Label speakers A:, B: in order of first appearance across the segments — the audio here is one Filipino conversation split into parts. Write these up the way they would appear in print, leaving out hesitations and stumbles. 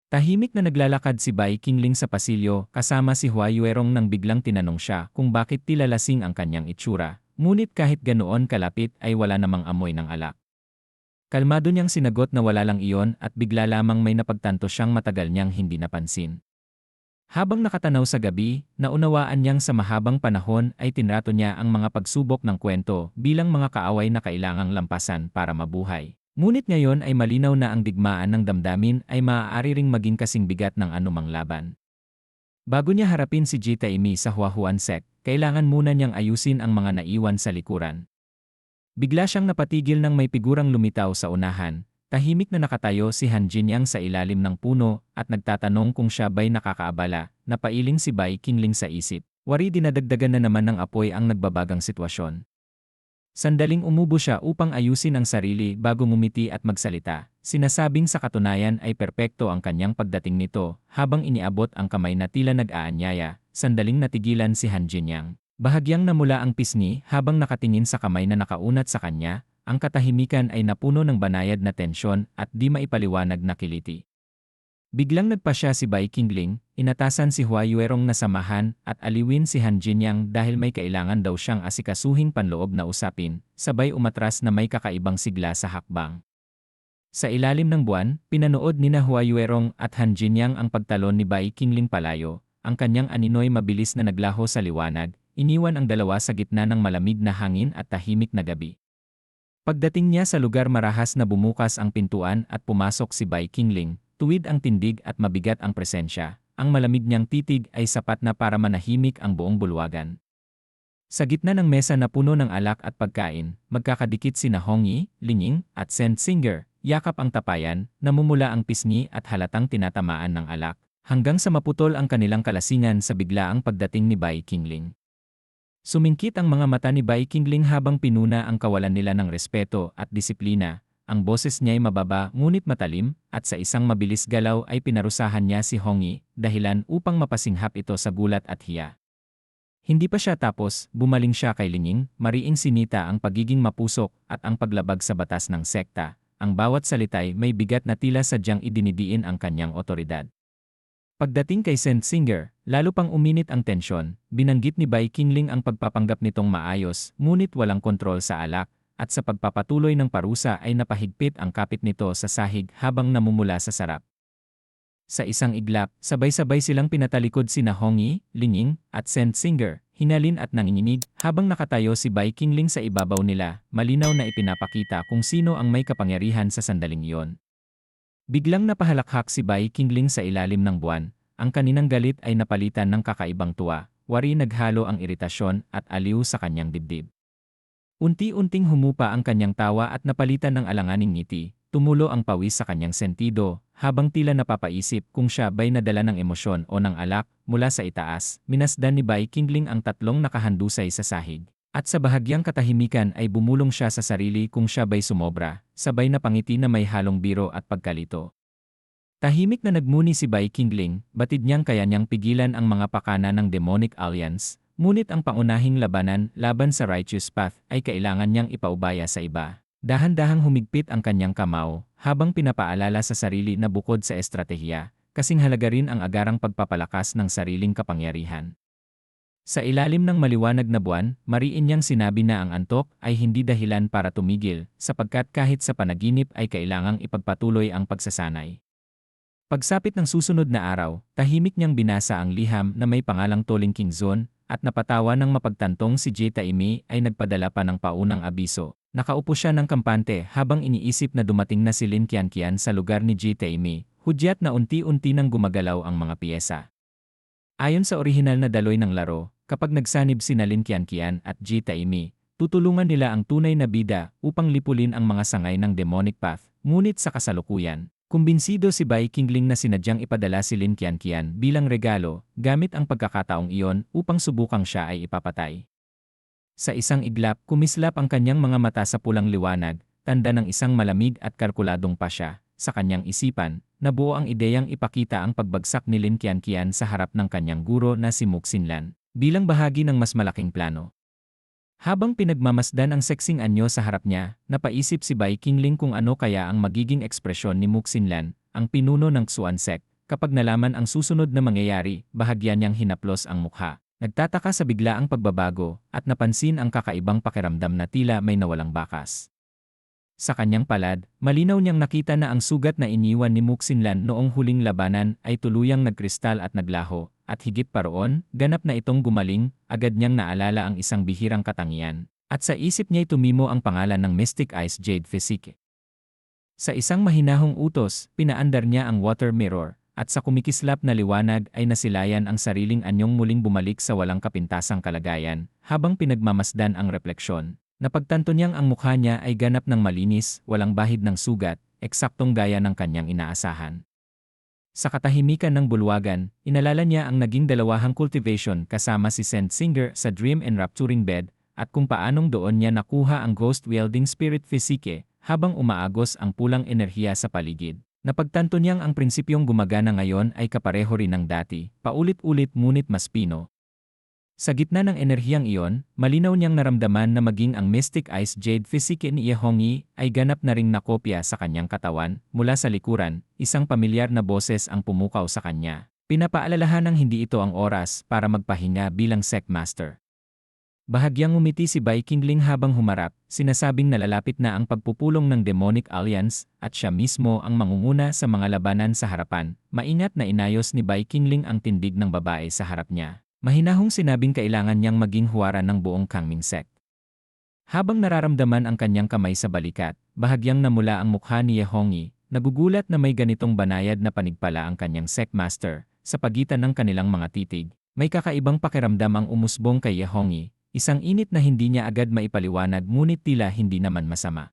A: Tahimik na naglalakad si Bai Qingling sa pasilyo kasama si Hua Yuerong nang biglang tinanong siya kung bakit tila lasing ang kanyang itsura, ngunit kahit ganoon kalapit ay wala namang amoy ng alak. Kalmado niyang sinagot na wala lang iyon at bigla lamang may napagtanto siyang matagal niyang hindi napansin. Habang nakatanaw sa gabi, naunawaan niyang sa mahabang panahon ay tinrato niya ang mga pagsubok ng kwento bilang mga kaaway na kailangang lampasan para mabuhay. Ngunit ngayon ay malinaw na ang digmaan ng damdamin ay maaari ring maging kasing bigat ng anumang laban. Bago niya harapin si Ji Taimi sa Huahuan Sect, kailangan muna niyang ayusin ang mga naiwan sa likuran. Bigla siyang napatigil nang may figurang lumitaw sa unahan. Tahimik na nakatayo si Han Jinyang sa ilalim ng puno at nagtatanong kung siya ba'y nakakaabala. Napailing si Bai Qingling sa isip. Wari dinadagdagan na naman ng apoy ang nagbabagang sitwasyon. Sandaling umubo siya upang ayusin ang sarili bago ngumiti at magsalita. Sinasabing sa katunayan ay perpekto ang kanyang pagdating nito habang iniabot ang kamay na tila nag-aanyaya. Sandaling natigilan si Han Jinyang. Bahagyang namula ang pisngi habang nakatingin sa kamay na nakaunat sa kanya, ang katahimikan ay napuno ng banayad na tensyon at di maipaliwanag na kiliti. Biglang nagpasya si Bai Qingling, inatasan si Hua Yuerong na samahan at aliwin si Han Jinyang dahil may kailangan daw siyang asikasuhing panloob na usapin, sabay umatras na may kakaibang sigla sa hakbang. Sa ilalim ng buwan, pinanood ni Hua Yuerong at Han Jinyang ang pagtalon ni Bai Qingling palayo, ang kanyang aninoy mabilis na naglaho sa liwanag. Iniwan ang dalawa sa gitna ng malamig na hangin at tahimik na gabi. Pagdating niya sa lugar marahas na bumukas ang pintuan at pumasok si Bai Qingling, tuwid ang tindig at mabigat ang presensya. Ang malamig niyang titig ay sapat na para manahimik ang buong bulwagan. Sa gitna ng mesa na puno ng alak at pagkain, magkakadikit sina Hongyi, Linging, at Saint Singer, yakap ang tapayan, namumula ang pisngi at halatang tinatamaan ng alak, hanggang sa maputol ang kanilang kalasingan sa biglaang pagdating ni Bai Qingling. Sumingkit ang mga mata ni Bai Qingling habang pinuna ang kawalan nila ng respeto at disiplina. Ang boses niya'y mababa ngunit matalim at sa isang mabilis galaw ay pinarusahan niya si Hongyi dahilan upang mapasinghap ito sa gulat at hiya. Hindi pa siya tapos, bumaling siya kay Linging, mariing sinita ang pagiging mapusok at ang paglabag sa batas ng sekta. Ang bawat salitay may bigat na tila sadyang idinidiin ang kanyang otoridad. Pagdating kay Saint Singer, lalo pang uminit ang tensyon. Binanggit ni Bai Qingling ang pagpapanggap nitong maayos, ngunit walang kontrol sa alak, at sa pagpapatuloy ng parusa ay napahigpit ang kapit nito sa sahig habang namumula sa sarap. Sa isang iglap, sabay-sabay silang pinatalikod sina Hongyi, Linging, at Saint Singer, hinalin at nanginginig, habang nakatayo si Bai Qingling sa ibabaw nila, malinaw na ipinapakita kung sino ang may kapangyarihan sa sandaling iyon. Biglang napahalakhak si Bai Qingling sa ilalim ng buwan, ang kaninang galit ay napalitan ng kakaibang tuwa, wari naghalo ang iritasyon at aliw sa kanyang dibdib. Unti-unting humupa ang kanyang tawa at napalitan ng alanganing ngiti, tumulo ang pawis sa kanyang sentido, habang tila napapaisip kung siya ba'y nadala ng emosyon o ng alak mula sa itaas. Minasdan ni Bai Qingling ang tatlong nakahandusay sa sahig. At sa bahagyang katahimikan ay bumulong siya sa sarili kung siya ba'y sumobra, sabay na pangiti na may halong biro at pagkalito. Tahimik na nagmuni si Bai Qingling, batid niyang kaya niyang pigilan ang mga pakana ng Demonic Alliance, ngunit ang pangunahing labanan laban sa Righteous Path ay kailangan niyang ipaubaya sa iba. Dahan-dahang humigpit ang kanyang kamao, habang pinapaalala sa sarili na bukod sa estratehiya, kasing halaga rin ang agarang pagpapalakas ng sariling kapangyarihan. Sa ilalim ng maliwanag na buwan, mariin niyang sinabi na ang antok ay hindi dahilan para tumigil, sapagkat kahit sa panaginip ay kailangang ipagpatuloy ang pagsasanay. Pagsapit ng susunod na araw, tahimik niyang binasa ang liham na may pangalang Toling King Zone, at napatawa ng mapagtantong si Ji Taimi ay nagpadala pa ng paunang abiso. Nakaupo siya ng kampante habang iniisip na dumating na si Lin Qianqian sa lugar ni Ji Taimi, hudyat na unti-unti nang gumagalaw ang mga piyesa. Ayon sa orihinal na daloy ng laro, kapag nagsanib sina Lin Qianqian at Ji Taimi, tutulungan nila ang tunay na bida upang lipulin ang mga sangay ng Demonic Path, ngunit sa kasalukuyan, kumbinsido si Bai Qingling na sinadyang ipadala si Lin Qianqian bilang regalo, gamit ang pagkakataong iyon upang subukang siya ay ipapatay. Sa isang iglap, kumislap ang kanyang mga mata sa pulang liwanag, tanda ng isang malamig at kalkuladong pasya. Sa kanyang isipan, nabuo ang ideyang ipakita ang pagbagsak ni Lin Qianqian sa harap ng kanyang guro na si Muxinlan, bilang bahagi ng mas malaking plano. Habang pinagmamasdan ang seksing anyo sa harap niya, napaisip si Bai Qingling kung ano kaya ang magiging ekspresyon ni Muxinlan, ang pinuno ng Xuan Sect, kapag nalaman ang susunod na mangyayari, bahagya niyang hinaplos ang mukha. Nagtataka sa biglaang pagbabago at napansin ang kakaibang pakiramdam na tila may nawalang bakas. Sa kanyang palad, malinaw niyang nakita na ang sugat na iniwan ni Muxinlan noong huling labanan ay tuluyang nagkristal at naglaho, at higit pa roon, ganap na itong gumaling, agad niyang naalala ang isang bihirang katangian, at sa isip niya'y tumimo ang pangalan ng Mystic Ice Jade Physique. Sa isang mahinahong utos, pinaandar niya ang water mirror, at sa kumikislap na liwanag ay nasilayan ang sariling anyong muling bumalik sa walang kapintasang kalagayan, habang pinagmamasdan ang refleksyon. Napagtanto niyang ang mukha niya ay ganap ng malinis, walang bahid ng sugat, eksaktong gaya ng kanyang inaasahan. Sa katahimikan ng bulwagan, inalala niya ang naging dalawahang cultivation kasama si Saint Singer sa Dream Enrapturing Bed, at kung paanong doon niya nakuha ang ghost-wielding spirit physique, habang umaagos ang pulang enerhiya sa paligid. Napagtanto niyang ang prinsipyong gumagana ngayon ay kapareho rin ng dati, paulit-ulit ngunit mas pino. Sa gitna ng enerhiyang iyon, malinaw niyang naramdaman na maging ang Mystic Ice Jade Physique ni Yehongi ay ganap na ring nakopya sa kanyang katawan. Mula sa likuran, isang pamilyar na boses ang pumukaw sa kanya. Pinapaalalahanang hindi ito ang oras para magpahinga bilang Sect Master. Bahagyang ngumiti si Bai Qingling habang humarap, sinasabing nalalapit na ang pagpupulong ng Demonic Alliance at siya mismo ang mangunguna sa mga labanan sa harapan. Maingat na inayos ni Bai Qingling ang tindig ng babae sa harap niya. Mahinahong sinabing kailangan niyang maging huwaran ng buong Kangming Sect. Habang nararamdaman ang kanyang kamay sa balikat, bahagyang namula ang mukha ni Yehongi, nagugulat na may ganitong banayad na panigpala ang kanyang Sect Master. Sa pagitan ng kanilang mga titig, may kakaibang pakiramdam ang umusbong kay Yehongi. Isang init na hindi niya agad maipaliwanag ngunit tila hindi naman masama.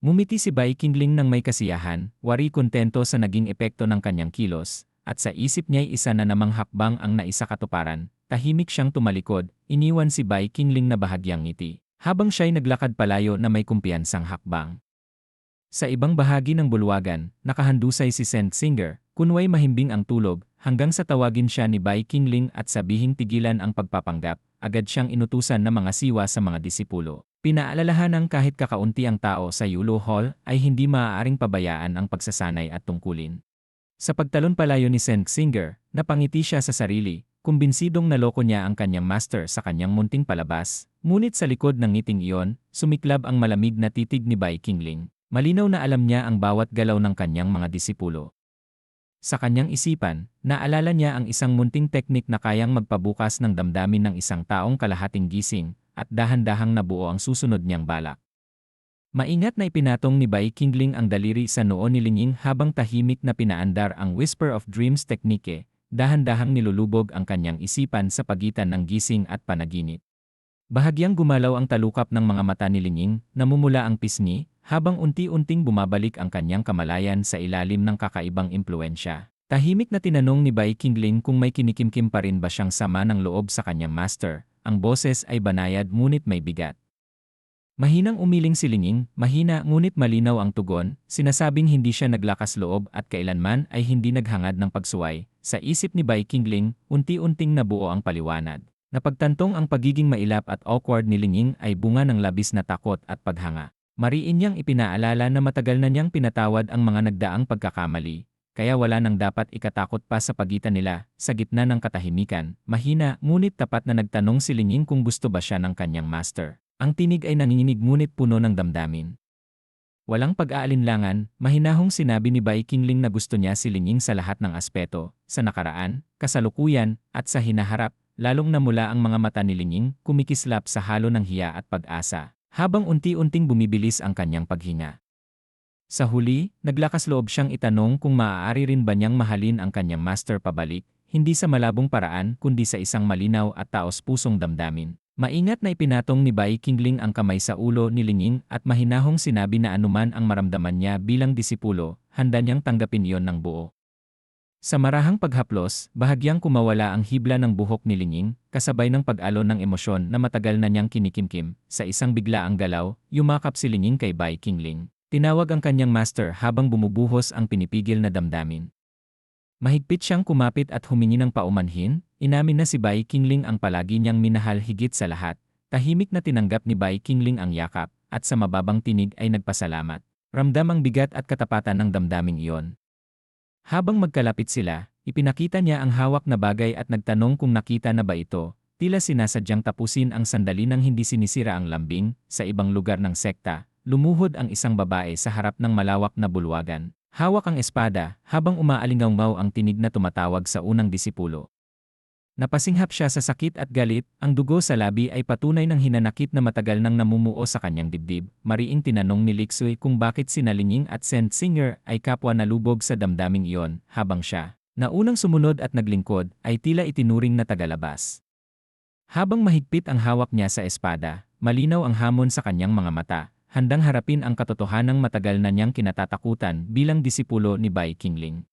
A: Ngumiti si Bai Qingling ng may kasiyahan, wari kontento sa naging epekto ng kanyang kilos, at sa isip niya'y isa na namang hakbang ang naisakatuparan. Tahimik siyang tumalikod, iniwan si Bai Qingling na bahagyang ngiti, habang siya'y naglakad palayo na may kumpiyansang hakbang. Sa ibang bahagi ng bulwagan, nakahandusay si Saint Singer, kunway mahimbing ang tulog, hanggang sa tawagin siya ni Bai Qingling at sabihing tigilan ang pagpapanggap. Agad siyang inutusan ng mga siwa sa mga disipulo. Pinaalalahanang kahit kakaunti ang tao sa Yulo Hall ay hindi maaaring pabayaan ang pagsasanay at tungkulin. Sa pagtalon palayo ni Saint Singer, napangiti siya sa sarili, kumbinsidong naloko niya ang kanyang master sa kanyang munting palabas, ngunit sa likod ng ngiting iyon, sumiklab ang malamig na titig ni Bai Qingling. Malinaw na alam niya ang bawat galaw ng kanyang mga disipulo. Sa kanyang isipan, naalala niya ang isang munting teknik na kayang magpabukas ng damdamin ng isang taong kalahating gising, at dahan-dahang nabuo ang susunod niyang balak. Maingat na ipinatong ni Bai Qingling ang daliri sa noo ni Lingying habang tahimik na pinaandar ang Whisper of Dreams teknike, dahan-dahang nilulubog ang kanyang isipan sa pagitan ng gising at panaginip. Bahagyang gumalaw ang talukap ng mga mata ni Lingying, namumula ang pisngi, habang unti-unting bumabalik ang kanyang kamalayan sa ilalim ng kakaibang impluensya. Tahimik na tinanong ni Bai Qingling kung may kinikimkim pa rin ba siyang sama ng loob sa kanyang master. Ang boses ay banayad ngunit may bigat. Mahinang umiling si Lingying, mahina ngunit malinaw ang tugon, sinasabing hindi siya naglakas loob at kailanman ay hindi naghangad ng pagsuway. Sa isip ni Bai Qingling, unti-unting nabuo ang paliwanag. Napagtantong ang pagiging mailap at awkward ni Lingying ay bunga ng labis na takot at paghanga. Mariin niyang ipinaalala na matagal na niyang pinatawad ang mga nagdaang pagkakamali, kaya wala nang dapat ikatakot pa sa pagitan nila. Sa gitna ng katahimikan, mahina ngunit tapat na nagtanong si Lingying kung gusto ba siya ng kanyang master. Ang tinig ay nanginginig ngunit puno ng damdamin. Walang pag-aalinlangan, mahinahong sinabi ni Bai Qingling na gusto niya si Lingying sa lahat ng aspeto, sa nakaraan, kasalukuyan, at sa hinaharap, lalong namula ang mga mata ni Lingying, kumikislap sa halo ng hiya at pag-asa, habang unti-unting bumibilis ang kanyang paghinga. Sa huli, naglakas loob siyang itanong kung maaari rin ba niyang mahalin ang kanyang master pabalik, hindi sa malabong paraan kundi sa isang malinaw at taos-pusong damdamin. Maingat na ipinatong ni Bai Qingling ang kamay sa ulo ni Lingying at mahinahong sinabi na anuman ang maramdaman niya bilang disipulo, handa niyang tanggapin iyon ng buo. Sa marahang paghaplos, bahagyang kumawala ang hibla ng buhok ni Lingying, kasabay ng pag-alon ng emosyon na matagal na niyang kinikimkim. Sa isang biglaang galaw, yumakap si Lingying kay Bai Qingling. Tinawag ang kanyang master habang bumubuhos ang pinipigil na damdamin. Mahigpit siyang kumapit at humingi ng paumanhin, inamin na si Bai Qingling ang palagi niyang minahal higit sa lahat. Tahimik na tinanggap ni Bai Qingling ang yakap, at sa mababang tinig ay nagpasalamat. Ramdam ang bigat at katapatan ng damdaming iyon. Habang magkalapit sila, ipinakita niya ang hawak na bagay at nagtanong kung nakita na ba ito. Tila sinasadyang tapusin ang sandali nang hindi sinisira ang lambing. Sa ibang lugar ng sekta, lumuhod ang isang babae sa harap ng malawak na bulwagan. Hawak ang espada, habang umaalingaw ang tinig na tumatawag sa unang disipulo. Napasinghap siya sa sakit at galit, ang dugo sa labi ay patunay ng hinanakit na matagal nang namumuo sa kanyang dibdib. Mariing tinanong ni Lixuy kung bakit sina Linging at Saint Singer ay kapwa nalubog sa damdaming iyon, habang siya, na unang sumunod at naglingkod, ay tila itinuring na tagalabas. Habang mahigpit ang hawak niya sa espada, malinaw ang hamon sa kanyang mga mata, handang harapin ang katotohanang matagal na niyang kinatatakutan bilang disipulo ni Bai Qingling.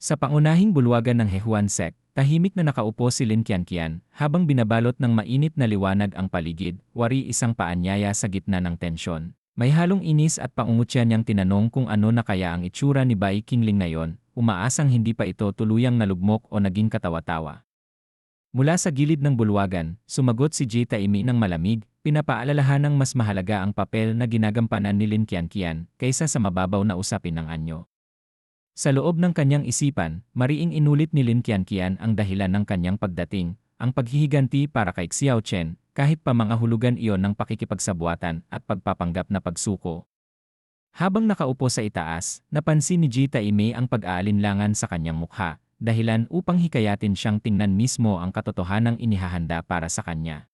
A: Sa pangunahing bulwagan ng Hehuan Sect, tahimik na nakaupo si Lin Qianqian, habang binabalot ng mainit na liwanag ang paligid, wari isang paanyaya sa gitna ng tensyon. May halong inis at pangungutya niyang tinanong kung ano na kaya ang itsura ni Bai Qingling ngayon, umaasang hindi pa ito tuluyang nalugmok o naging katawa-tawa. Mula sa gilid ng bulwagan, sumagot si Ji Taimi ng malamig, pinapaalalahanang mas mahalaga ang papel na ginagampanan ni Lin Qianqian kaysa sa mababaw na usapin ng anyo. Sa loob ng kanyang isipan, mariing inulit ni Lin Qianqian ang dahilan ng kanyang pagdating, ang paghihiganti para kay Xiao Chen, kahit pa mga hulugan iyon ng pakikipagsabuatan at pagpapanggap na pagsuko. Habang nakaupo sa itaas, napansin ni Ji Taimi ang pag-aalinlangan sa kanyang mukha, dahilan upang hikayatin siyang tingnan mismo ang katotohanang inihahanda para sa kanya.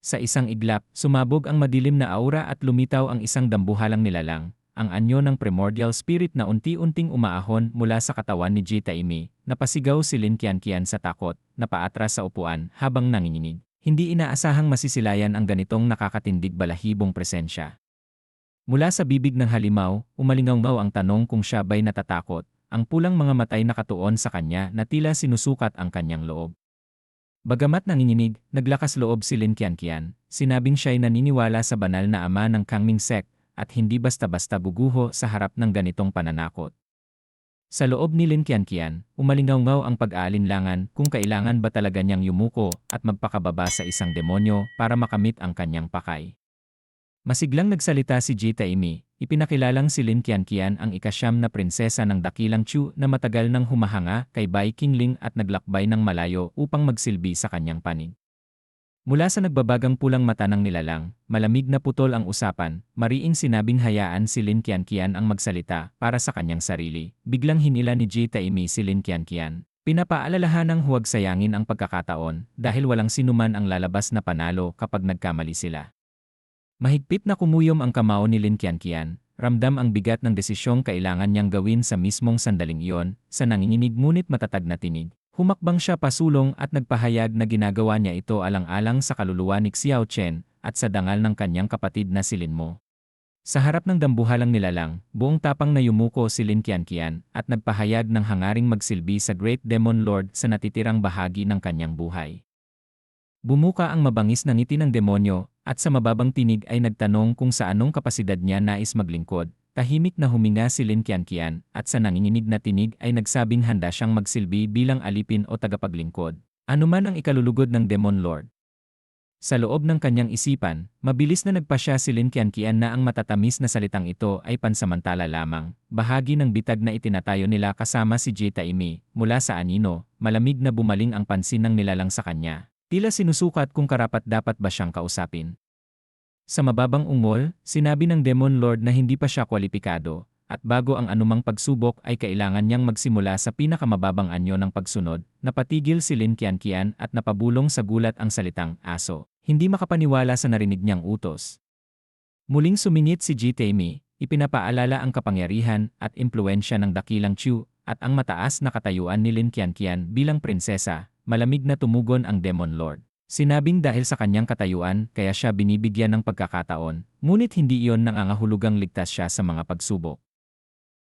A: Sa isang iglap, sumabog ang madilim na aura at lumitaw ang isang dambuhalang nilalang, ang anyo ng primordial spirit na unti-unting umaahon mula sa katawan ni Ji Taimi. Napasigaw si Lin Qianqian sa takot, napaatras sa upuan habang nanginginig. Hindi inaasahang masisilayan ang ganitong nakakatindig balahibong presensya. Mula sa bibig ng halimaw, umalingaw ang tanong kung siya ba'y natatakot. Ang pulang mga matay nakatuon sa kanya na tila sinusukat ang kanyang loob. Bagamat nanginginig, naglakas loob si Lin Qianqian, sinabing siya'y naniniwala sa banal na ama ng Kangming Sect at hindi basta-basta buguho sa harap ng ganitong pananakot. Sa loob ni Lin Qianqian, umalingaw ang pag-aalinlangan kung kailangan ba talaga niyang yumuko at magpakababa sa isang demonyo para makamit ang kanyang pakay. Masiglang nagsalita si Ji Taimi, ipinakilalang si Lin Qianqian ang ikasyam na prinsesa ng dakilang Chu na matagal nang humahanga kay Bai Qingling at naglakbay ng malayo upang magsilbi sa kanyang panig. Mula sa nagbabagang pulang mata ng nilalang, malamig na putol ang usapan, mariing sinabing hayaan si Lin Qianqian ang magsalita para sa kanyang sarili. Biglang hinila ni Ji Taimi si Lin Qianqian. Pinapaalalahanang huwag sayangin ang pagkakataon dahil walang sinuman ang lalabas na panalo kapag nagkamali sila. Mahigpit na kumuyom ang kamao ni Lin Qianqian, ramdam ang bigat ng desisyong kailangan niyang gawin sa mismong sandaling iyon, sa nanginginig ngunit matatag na tinig. Humakbang siya pasulong at nagpahayag na ginagawa niya ito alang-alang sa kaluluwa ni Xiao Chen at sa dangal ng kanyang kapatid na si Lin Mo. Sa harap ng dambuhalang nilalang, buong tapang na yumuko si Lin Qianqian at nagpahayag ng hangaring magsilbi sa Great Demon Lord sa natitirang bahagi ng kanyang buhay. Bumuka ang mabangis na ngiti ng demonyo, at sa mababang tinig ay nagtanong kung sa anong kapasidad niya nais maglingkod. Tahimik na huminga si Lin Qianqian, at sa nanginginig na tinig ay nagsabing handa siyang magsilbi bilang alipin o tagapaglingkod, anuman ang ikalulugod ng Demon Lord. Sa loob ng kanyang isipan, mabilis na nagpasya si Lin Qianqian na ang matatamis na salitang ito ay pansamantala lamang, bahagi ng bitag na itinatayo nila kasama si Ji Taimi. Mula sa anino, malamig na bumaling ang pansin ng nilalang sa kanya. Tila sinusukat kung karapat-dapat ba siyang kausapin. Sa mababang ungol, sinabi ng Demon Lord na hindi pa siya kwalipikado, at bago ang anumang pagsubok ay kailangan niyang magsimula sa pinakamababang anyo ng pagsunod. Napatigil si Lin Qianqian at napabulong sa gulat ang salitang aso, hindi makapaniwala sa narinig niyang utos. Muling sumingit si Ji Taimi, ipinapaalala ang kapangyarihan at impluensya ng dakilang Chu, at ang mataas na katayuan ni Lin Qianqian bilang prinsesa. Malamig na tumugon ang Demon Lord. Sinabing dahil sa kanyang katayuan kaya siya binibigyan ng pagkakataon, ngunit hindi iyon nangangahulugang ligtas siya sa mga pagsubok.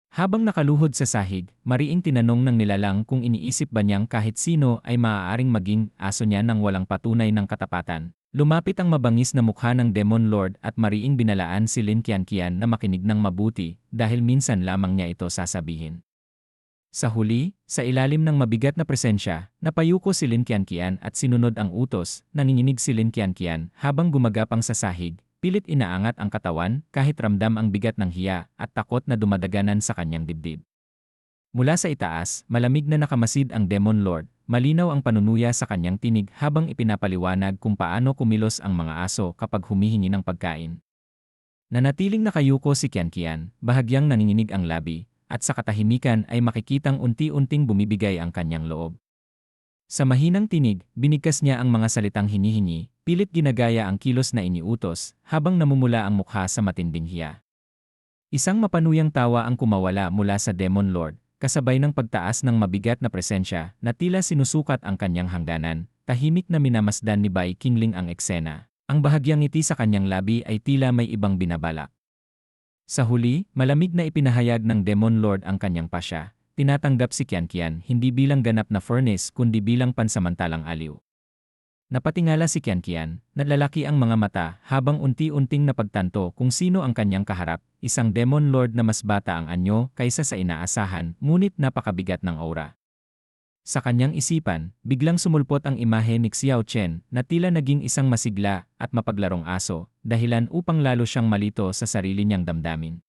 A: Habang nakaluhod sa sahig, mariing tinanong ng nilalang kung iniisip ba niyang kahit sino ay maaaring maging aso niya nang walang patunay ng katapatan. Lumapit ang mabangis na mukha ng Demon Lord at mariing binalaan si Lin Qianqian na makinig ng mabuti dahil minsan lamang niya ito sasabihin. Sa huli, sa ilalim ng mabigat na presensya, napayuko si Lin Qianqian at sinunod ang utos. Nanginginig si Lin Qianqian habang gumagapang sa sahig, pilit inaangat ang katawan kahit ramdam ang bigat ng hiya at takot na dumadaganan sa kanyang dibdib. Mula sa itaas, malamig na nakamasid ang Demon Lord, malinaw ang panunuya sa kanyang tinig habang ipinapaliwanag kung paano kumilos ang mga aso kapag humihingi ng pagkain. Nanatiling nakayuko si Kian-Kian, bahagyang nanginginig ang labi, at sa katahimikan ay makikitang unti-unting bumibigay ang kanyang loob. Sa mahinang tinig, binigkas niya ang mga salitang hinihingi, pilit ginagaya ang kilos na iniutos, habang namumula ang mukha sa matinding hiya. Isang mapanuyang tawa ang kumawala mula sa Demon Lord, kasabay ng pagtaas ng mabigat na presensya na tila sinusukat ang kanyang hangganan. Tahimik na minamasdan ni Bai Qingling ang eksena. Ang bahagyang ngiti sa kanyang labi ay tila may ibang binabalak. Sa huli, malamig na ipinahayag ng Demon Lord ang kanyang pasya. Tinatanggap si Kian-Kian hindi bilang ganap na furnace kundi bilang pansamantalang aliw. Napatingala si Kian-Kian, nalalaki ang mga mata habang unti-unting napagtanto kung sino ang kanyang kaharap, isang Demon Lord na mas bata ang anyo kaysa sa inaasahan, ngunit napakabigat ng aura. Sa kanyang isipan, biglang sumulpot ang imahe ni Xiao Chen na tila naging isang masigla at mapaglarong aso, dahilan upang lalo siyang malito sa sarili niyang damdamin.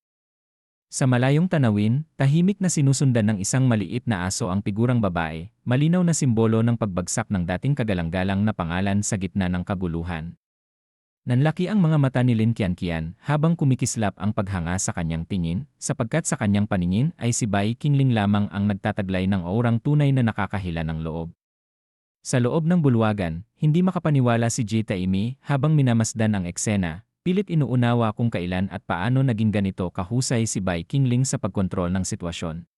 A: Sa malayong tanawin, tahimik na sinusundan ng isang maliit na aso ang figurang babae, malinaw na simbolo ng pagbagsak ng dating kagalang-galang na pangalan sa gitna ng kaguluhan. Nanlaki ang mga mata ni Lin Kian-Kian habang kumikislap ang paghanga sa kanyang tingin, sapagkat sa kanyang paningin ay si Bai Qingling lamang ang nagtataglay ng aurang tunay na nakakahila ng loob. Sa loob ng bulwagan, hindi makapaniwala si Ji Taimi habang minamasdan ang eksena, pilit inuunawa kung kailan at paano naging ganito kahusay si Bai Qingling sa pagkontrol ng sitwasyon.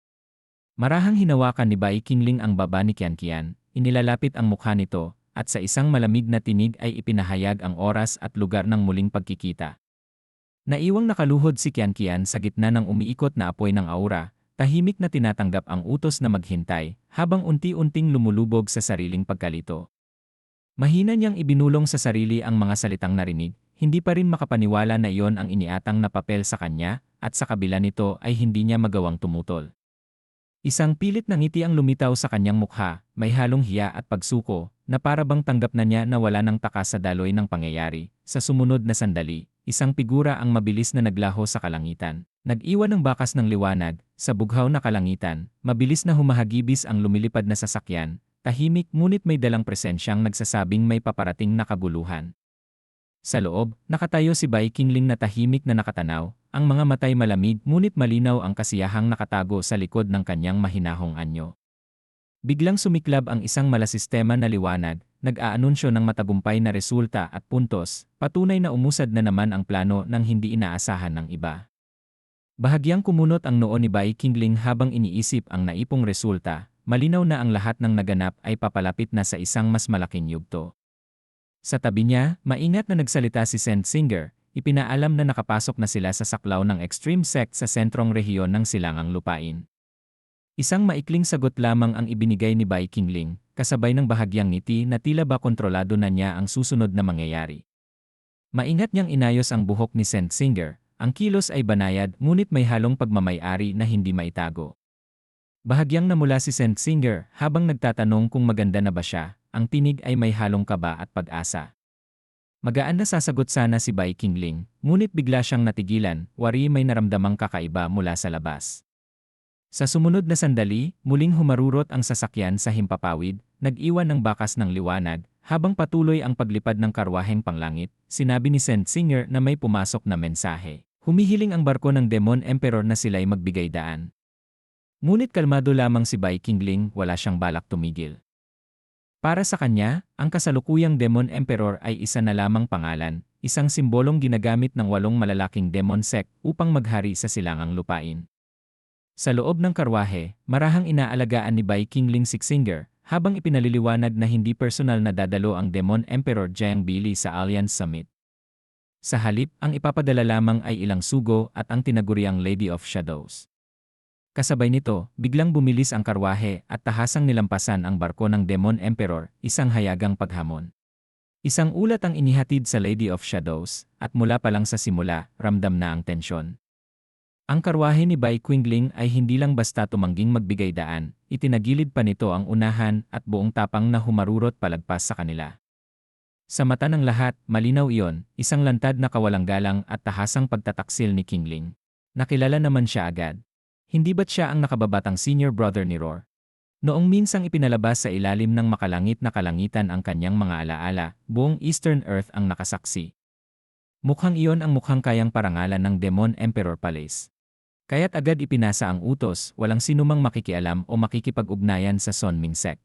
A: Marahang hinawakan ni Bai Qingling ang baba ni Kian-Kian, inilalapit ang mukha nito, at sa isang malamig na tinig ay ipinahayag ang oras at lugar ng muling pagkikita. Naiwang nakaluhod si Kian-Kian sa gitna ng umiikot na apoy ng aura, tahimik na tinatanggap ang utos na maghintay, habang unti-unting lumulubog sa sariling pagkalito. Mahina niyang ibinulong sa sarili ang mga salitang narinig, hindi pa rin makapaniwala na iyon ang iniatang na papel sa kanya, at sa kabila nito ay hindi niya magawang tumutol. Isang pilit na ngiti ang lumitaw sa kanyang mukha, may halong hiya at pagsuko, na para bang tanggap na niya na wala ng taka sa daloy ng pangyayari. Sa sumunod na sandali, isang figura ang mabilis na naglaho sa kalangitan. Nag-iwan ng bakas ng liwanag, sa bughaw na kalangitan, mabilis na humahagibis ang lumilipad na sasakyan, tahimik ngunit may dalang presensyang nagsasabing may paparating na kabuluhan. Sa loob, nakatayo si Bai Qingling na tahimik na nakatanaw, ang mga matay malamig ngunit malinaw ang kasiyahang nakatago sa likod ng kanyang mahinahong anyo. Biglang sumiklab ang isang malasistema na liwanag, nag-aanunsyo ng matagumpay na resulta at puntos, patunay na umusad na naman ang plano ng hindi inaasahan ng iba. Bahagyang kumunot ang noo ni Bai Qingling habang iniisip ang naipong resulta, malinaw na ang lahat ng naganap ay papalapit na sa isang mas malaking yugto. Sa tabi niya, maingat na nagsalita si Saint Singer, ipinaalam na nakapasok na sila sa saklaw ng extreme sect sa sentrong rehiyon ng Silangang Lupain. Isang maikling sagot lamang ang ibinigay ni Bai Qingling, kasabay ng bahagyang ngiti na tila ba kontrolado na niya ang susunod na mangyayari. Maingat niyang inayos ang buhok ni Saint Singer, ang kilos ay banayad ngunit may halong pagmamay-ari na hindi maitago. Bahagyang namula si Saint Singer habang nagtatanong kung maganda na ba siya, ang tinig ay may halong kaba at pag-asa. Magaan na sasagot sana si Bai Qingling, ngunit bigla siyang natigilan, wari may naramdamang kakaiba mula sa labas. Sa sumunod na sandali, muling humarurot ang sasakyan sa himpapawid, nag-iwan ng bakas ng liwanag, habang patuloy ang paglipad ng karwaheng panglangit, sinabi ni Saint Singer na may pumasok na mensahe. Humihiling ang barko ng Demon Emperor na sila'y magbigay daan. Ngunit kalmado lamang si Bai Qingling, wala siyang balak tumigil. Para sa kanya, ang kasalukuyang Demon Emperor ay isa na lamang pangalan, isang simbolong ginagamit ng 8 malalaking demon sect upang maghari sa Silangang Lupain. Sa loob ng karwahe, marahang inaalagaan ni Bai Qingling si Singer, habang ipinaliliwanag na hindi personal na dadalo ang Demon Emperor Jiang Bili sa Alliance Summit. Sa halip, ang ipapadala lamang ay ilang sugo at ang tinaguriang Lady of Shadows. Kasabay nito, biglang bumilis ang karwahe at tahasang nilampasan ang barko ng Demon Emperor, isang hayagang paghamon. Isang ulat ang inihatid sa Lady of Shadows, at mula pa lang sa simula, ramdam na ang tensyon. Ang karwahe ni Bai Qingling ay hindi lang basta tumangging magbigay daan, itinagilid pa nito ang unahan at buong tapang na humarurot palagpas sa kanila. Sa mata ng lahat, malinaw iyon, isang lantad na kawalang galang at tahasang pagtataksil ni Qingling. Nakilala naman siya agad. Hindi ba't siya ang nakababatang senior brother ni Roar? Noong minsang ipinalabas sa ilalim ng makalangit na kalangitan ang kanyang mga alaala, buong Eastern Earth ang nakasaksi. Mukhang iyon ang mukhang kayang parangalan ng Demon Emperor Palace. Kaya't agad ipinasa ang utos, walang sinumang makikialam o makikipag-ugnayan sa Sonming Sect.